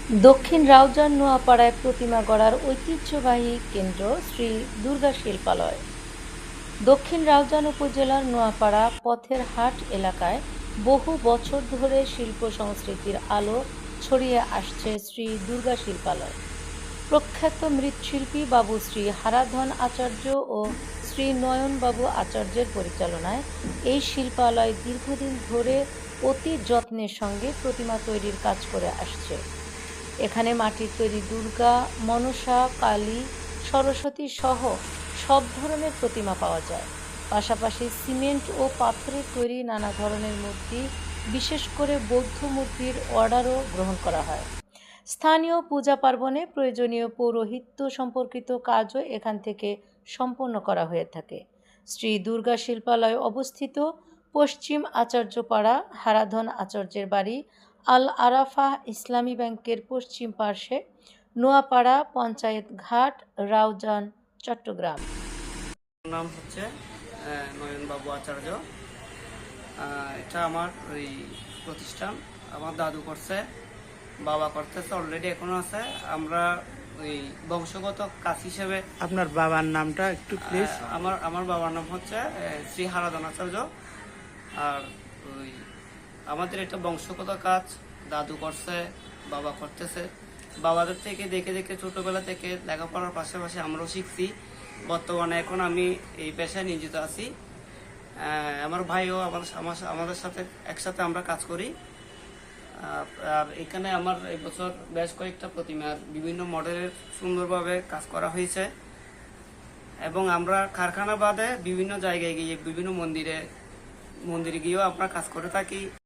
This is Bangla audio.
দক্ষিণ রাউজান নোয়াপাড়ায় প্রতিমা গড়ার ঐতিহ্যবাহী কেন্দ্র শ্রী দুর্গা শিল্পালয়। দক্ষিণ রাউজান উপজেলার নোয়াপাড়া পথের হাট এলাকায় বহু বছর ধরে শিল্প সংস্কৃতির আলো ছড়িয়ে আসছে শ্রী দুর্গা শিল্পালয়। প্রখ্যাত মৃৎশিল্পী বাবু শ্রী হারাধন আচার্য ও শ্রী নয়নবাবু আচার্যের পরিচালনায় এই শিল্পালয় দীর্ঘদিন ধরে অতি যত্নের সঙ্গে প্রতিমা তৈরির কাজ করে আসছে। এখানে মাটির তৈরি দুর্গা, মনসা, কালী, সরস্বতী সহ সব ধরনের প্রতিমা পাওয়া যায়। পাশাপাশি সিমেন্ট ও পাথরের তৈরি নানা ধরনের মূর্তি, বিশেষ করে বৌদ্ধ মূর্তির অর্ডারও গ্রহণ করা হয়। স্থানীয় পূজা পার্বণে প্রয়োজনীয় পৌরোহিত্য সম্পর্কিত কাজও এখান থেকে সম্পন্ন করা হয়ে থাকে। শ্রী দুর্গা শিল্পালয় অবস্থিত পশ্চিম আচার্যপাড়া, হারাধন আচার্যের বাড়ি, আল আরাফাহ ইসলামী ব্যাংকের পশ্চিম পার্শ্বে, নোয়াপাড়া পঞ্চায়েত ঘাট, রাউজান, চট্টগ্রাম। নাম হচ্ছে নয়নবাবু আচার্য। এটা আমার ওই প্রতিষ্ঠান। আমার দাদু করছে, বাবা করতেছে, অলরেডি এখনো আছে। আমরা ওই বংশগত কাজ হিসেবে। আপনার বাবার নামটা একটু প্লিজ। আমার বাবার নাম হচ্ছে শ্রী হারাধন আচার্য। আর ওই আমাদের এটা বংশগত কাজ, দাদু করছে, বাবা করতেছে। বাবাদের থেকে দেখে দেখে ছোটবেলা থেকে লেখাপড়ার পাশাপাশি আমরাও শিখছি। বর্তমানে এখন আমি এই পেশায় নিয়োজিত আছি। আমার ভাইও আমাদের সাথে একসাথে আমরা কাজ করি। আর এখানে আমার এই বছর বেশ কয়েকটা প্রতিমার বিভিন্ন মডেলের সুন্দরভাবে কাজ করা হয়েছে এবং আমরা কারখানা বাদে বিভিন্ন জায়গায় গিয়ে বিভিন্ন মন্দিরে গিয়েও আমরা কাজ করে থাকি।